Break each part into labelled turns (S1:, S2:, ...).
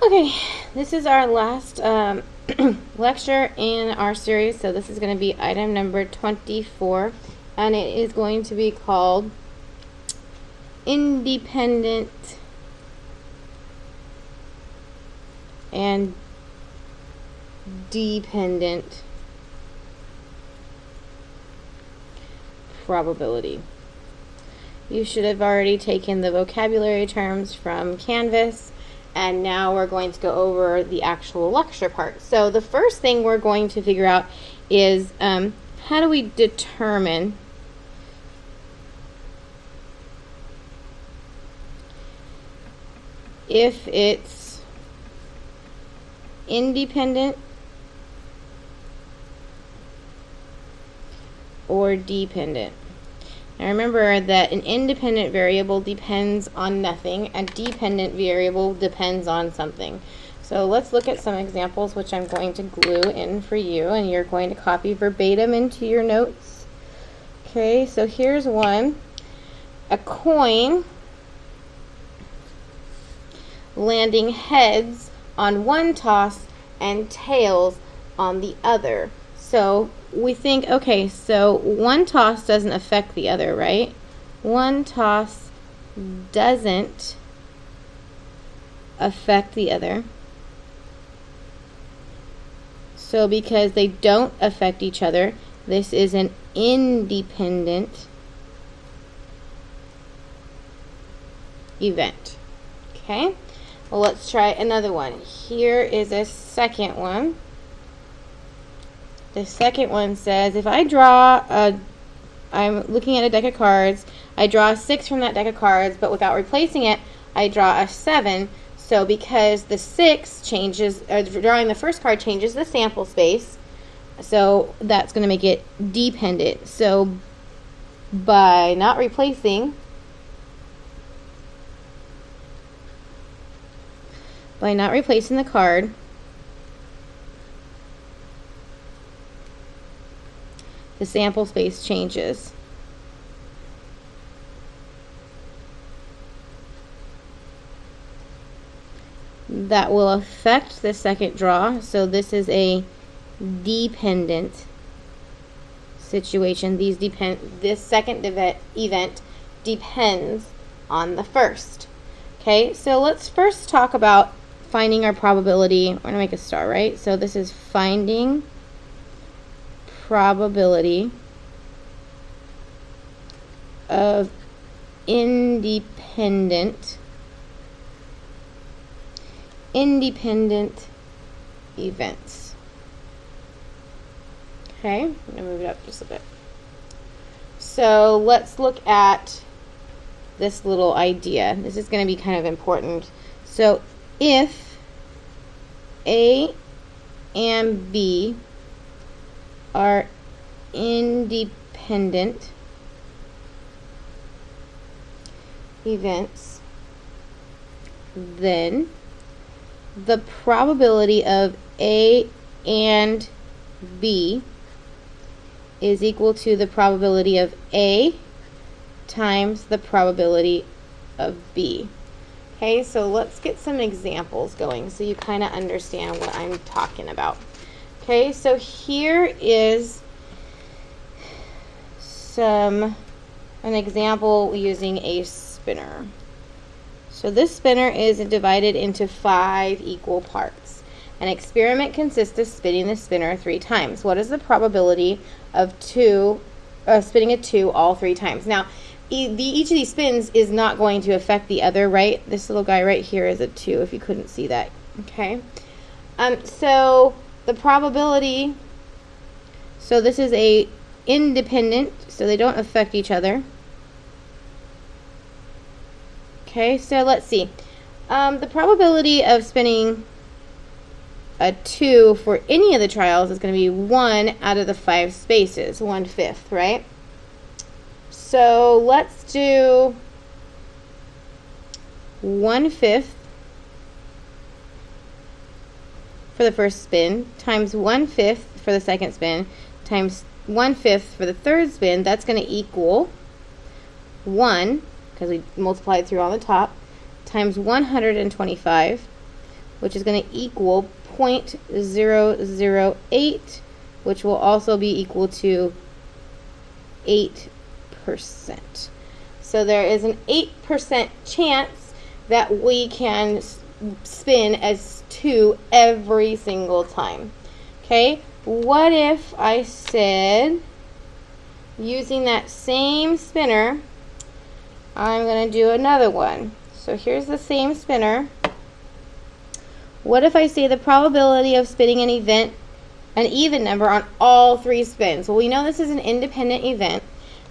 S1: Okay, this is our last lecture in our series, so this is going to be item number 24, and it is going to be called Independent and Dependent Probability. You should have already taken the vocabulary terms from Canvas, and now we're going to go over the actual lecture part. So the first thing we're going to figure out is how do we determine if it's independent or dependent. Now remember that an independent variable depends on nothing, a dependent variable depends on something. So let's look at some examples which I'm going to glue in for you, and you're going to copy verbatim into your notes. Okay, so here's one. A coin landing heads on one toss and tails on the other. So we think, okay, so one toss doesn't affect the other, right? One toss doesn't affect the other. So because they don't affect each other, this is an independent event. Okay? Well, let's try another one. Here is a second one. The second one says, if I draw I'm looking at a deck of cards, I draw a 6 from that deck of cards, but without replacing it, I draw a 7. So because the 6 changes, or drawing the first card changes the sample space, so that's going to make it dependent. So by not replacing, the card, the sample space changes. That will affect the second draw, so this is a dependent situation. This second event depends on the first. Okay, so let's first talk about finding our probability. We're going to make a star, right? So this is finding probability of independent events. Okay, I'm going to move it up just a bit. So let's look at this little idea. This is going to be kind of important. So if A and B are independent events, then the probability of A and B is equal to the probability of A times the probability of B. Okay, so let's get some examples going so you kind of understand what I'm talking about. Okay, so here is an example using a spinner. So this spinner is divided into 5 equal parts. An experiment consists of spinning the spinner 3 times. What is the probability of spinning a 2 all 3 times? Now, each of these spins is not going to affect the other, right? This little guy right here is a 2, if you couldn't see that. Okay, so the probability, so this is a independent, so they don't affect each other. Okay, so let's see. The probability of spinning a 2 for any of the trials is going to be 1 out of the 5 spaces, 1/5, right? So let's do 1/5 for the first spin times 1/5 for the second spin times 1/5 for the third spin. That's going to equal 1, because we multiplied through on the top, times 125 which is going to equal 0.008, which will also be equal to 8%. So there is an 8% chance that we can spin as 2 every single time. Okay, what if I said, using that same spinner, I'm going to do another one. So here's the same spinner. What if I say the probability of spinning an even number on all 3 spins? Well, we know this is an independent event,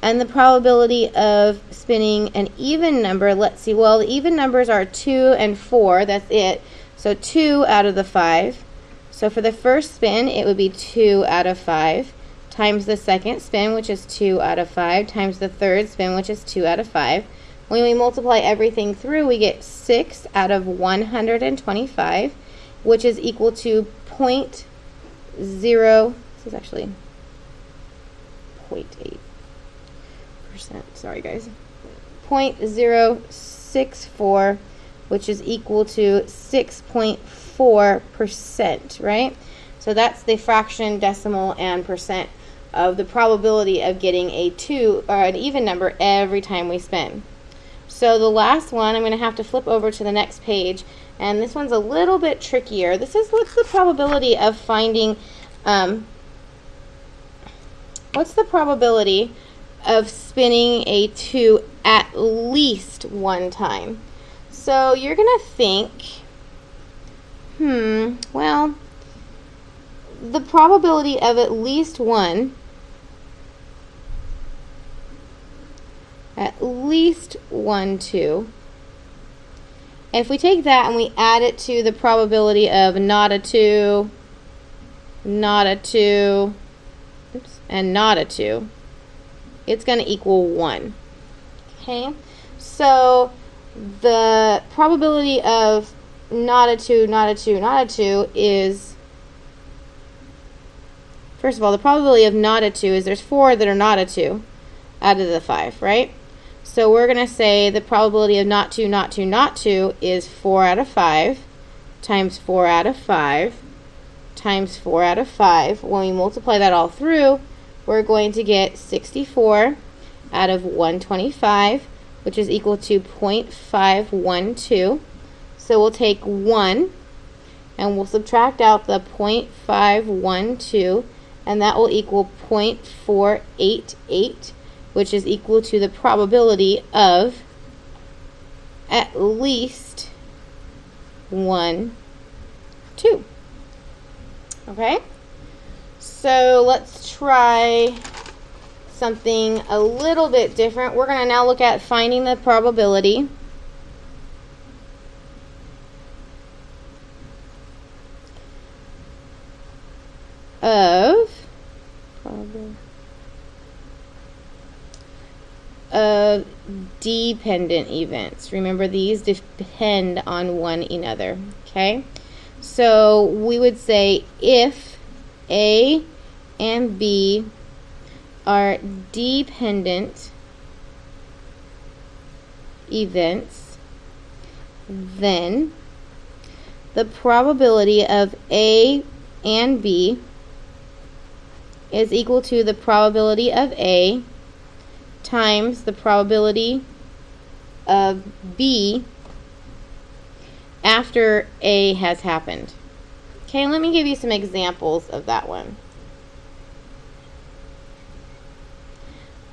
S1: and the probability of spinning an even number, let's see, well, the even numbers are 2 and 4, that's it. So 2 out of the 5. So for the first spin, it would be 2 out of 5, times the second spin, which is 2 out of 5, times the third spin, which is 2 out of 5. When we multiply everything through, we get 6 out of 125, which is equal to 0.0, this is actually 0.8%, sorry guys, 0.064, which is equal to 6.4%, right? So that's the fraction, decimal, and percent of the probability of getting a 2 or an even number every time we spin. So the last one, I'm going to have to flip over to the next page, and this one's a little bit trickier. This is, what's the probability of finding, what's the probability of spinning a 2 at least one time? So you're going to think, well, the probability of at least one, two. If we take that and we add it to the probability of not a 2, not a 2, oops, and not a 2, it's going to equal 1. Okay, so the probability of not a 2, not a 2, not a 2 is, first of all, the probability of not a 2 is there's 4 that are not a 2 out of the 5, right? So we're going to say the probability of not 2, not 2, not 2 is 4 out of 5 times 4 out of 5 times 4 out of 5. When we multiply that all through, we're going to get 64 out of 125, which is equal to 0.512. So we'll take 1 and we'll subtract out the 0.512, and that will equal 0.488, which is equal to the probability of at least 1, 2. Okay? So let's try something a little bit different. We're going to now look at finding the probability of dependent events. Remember, these depend on one another. Okay? So we would say if A and B are dependent events, then the probability of A and B is equal to the probability of A times the probability of B after A has happened. Okay, let me give you some examples of that one.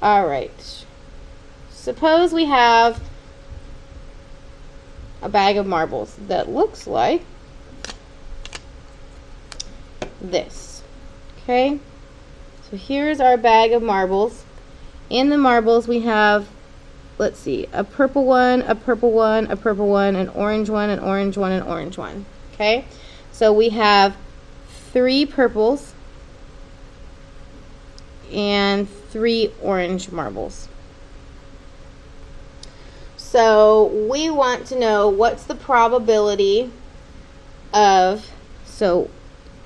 S1: Alright, suppose we have a bag of marbles that looks like this. Okay, so here's our bag of marbles. In the marbles we have, let's see, a purple one, a purple one, a purple one, an orange one, an orange one, an orange one. Okay, so we have 3 purples and 3 orange marbles. So we want to know what's the probability of, so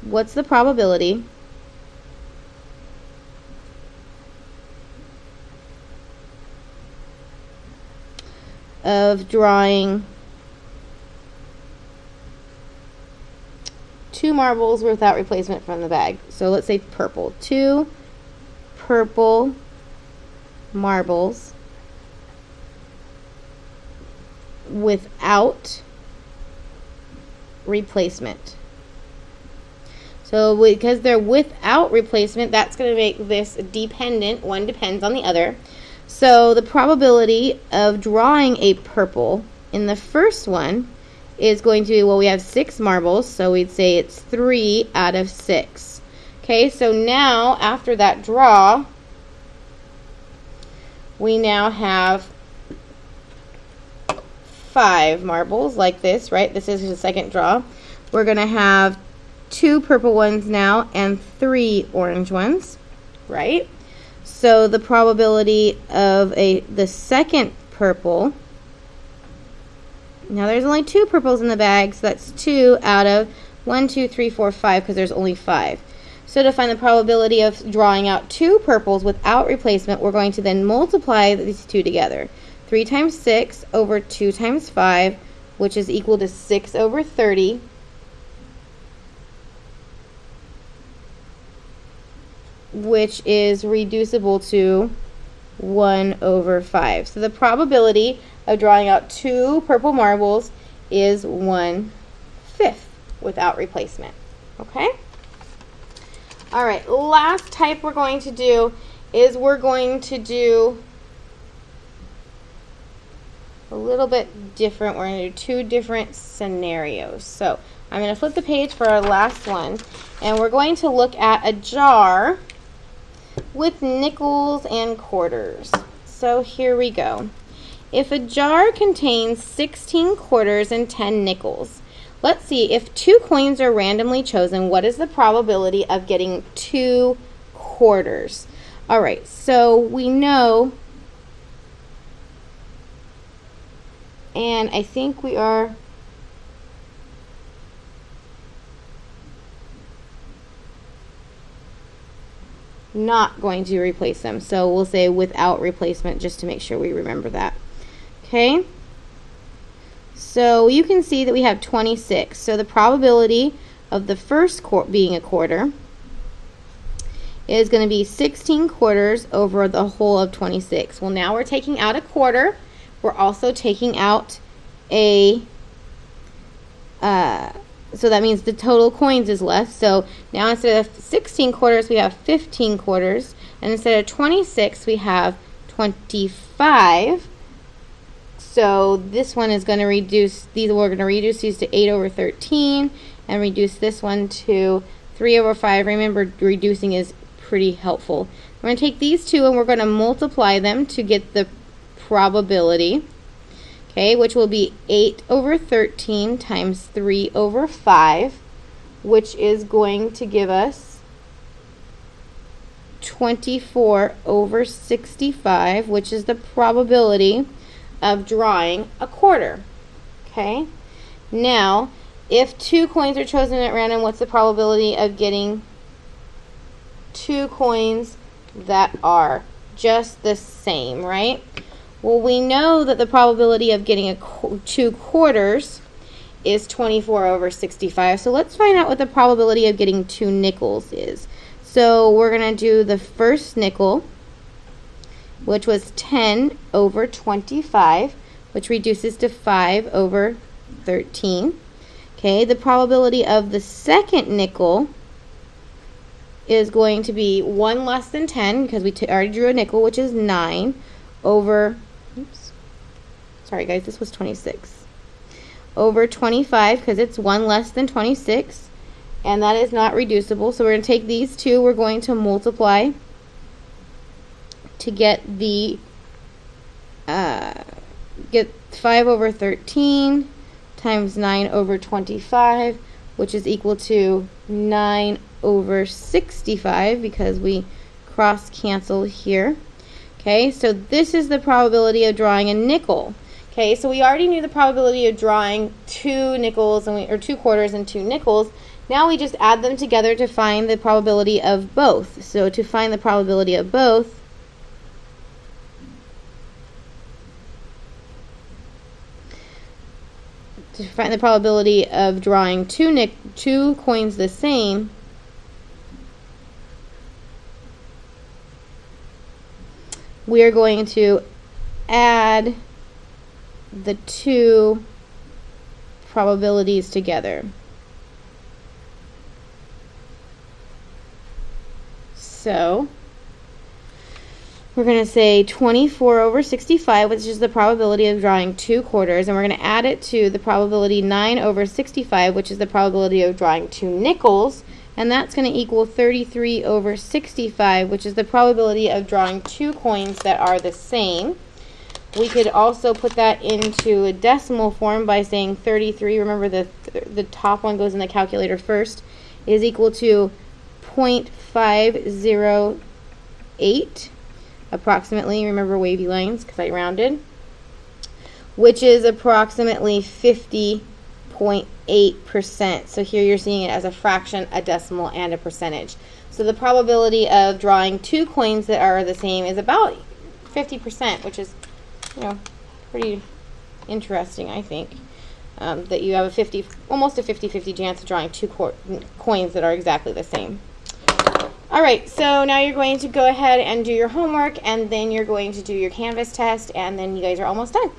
S1: what's the probability of drawing 2 marbles without replacement from the bag. So let's say purple. 2 purple marbles without replacement. So because they're without replacement, that's going to make this dependent. One depends on the other. So the probability of drawing a purple in the first one is going to be, well, we have 6 marbles, so we'd say it's 3 out of 6. Okay, so now after that draw, we now have 5 marbles like this, right? This is the second draw. We're going to have 2 purple ones now and 3 orange ones, right? So the probability of the second purple, now there's only 2 purples in the bag, so that's 2 out of 1, 2, 3, 4, 5, because there's only 5. So to find the probability of drawing out 2 purples without replacement, we're going to then multiply these 2 together. 3 times 6 over 2 times 5, which is equal to 6 over 30. Which is reducible to 1 over 5. So the probability of drawing out 2 purple marbles is 1/5 without replacement. Okay? All right, last type we're going to do is we're going to do a little bit different. We're going to do 2 different scenarios. So I'm going to flip the page for our last one, and we're going to look at a jar with nickels and quarters. So here we go. If a jar contains 16 quarters and 10 nickels, let's see, if 2 coins are randomly chosen, what is the probability of getting 2 quarters? All right, so we know, and I think we are not going to replace them. So we'll say without replacement just to make sure we remember that. Okay? So you can see that we have 26. So the probability of the first being a quarter is going to be 16 quarters over the whole of 26. Well, now we're taking out a quarter. We're also taking out a so that means the total coins is less. So now instead of 16 quarters, we have 15 quarters. And instead of 26, we have 25. So this one is going to reduce, we're going to reduce these to 8 over 13 and reduce this one to 3 over 5. Remember, reducing is pretty helpful. We're going to take these two and we're going to multiply them to get the probability. Okay, which will be 8 over 13 times 3 over 5, which is going to give us 24 over 65, which is the probability of drawing a quarter. Okay, now if 2 coins are chosen at random, what's the probability of getting 2 coins that are just the same, right? Well, we know that the probability of getting 2 quarters is 24 over 65. So let's find out what the probability of getting 2 nickels is. So we're going to do the first nickel, which was 10 over 25, which reduces to 5 over 13. Okay, the probability of the second nickel is going to be 1 less than 10, because we already drew a nickel, which is 9 over, oops, sorry guys, this was 26, over 25, because it's 1 less than 26, and that is not reducible. So we're going to take these two, we're going to multiply to get the get 5 over 13 times 9 over 25, which is equal to 9 over 65, because we cross cancel here. Okay, so this is the probability of drawing a nickel. Okay, so we already knew the probability of drawing 2 nickels and or 2 quarters and 2 nickels. Now we just add them together to find the probability of both. So to find the probability of both, to find the probability of drawing 2 two coins the same, we're going to add the two probabilities together. So we're going to say 24 over 65, which is the probability of drawing 2 quarters, and we're going to add it to the probability 9 over 65, which is the probability of drawing 2 nickels, and that's going to equal 33 over 65, which is the probability of drawing 2 coins that are the same. We could also put that into a decimal form by saying 33, remember the top one goes in the calculator first, is equal to 0.508. approximately, remember wavy lines because I rounded, which is approximately 50.8%. So here you're seeing it as a fraction, a decimal, and a percentage. So the probability of drawing 2 coins that are the same is about 50%, which is, you know, pretty interesting, I think. That you have almost a 50-50 chance of drawing 2 coins that are exactly the same. Alright, so now you're going to go ahead and do your homework, and then you're going to do your Canvas test, and then you guys are almost done.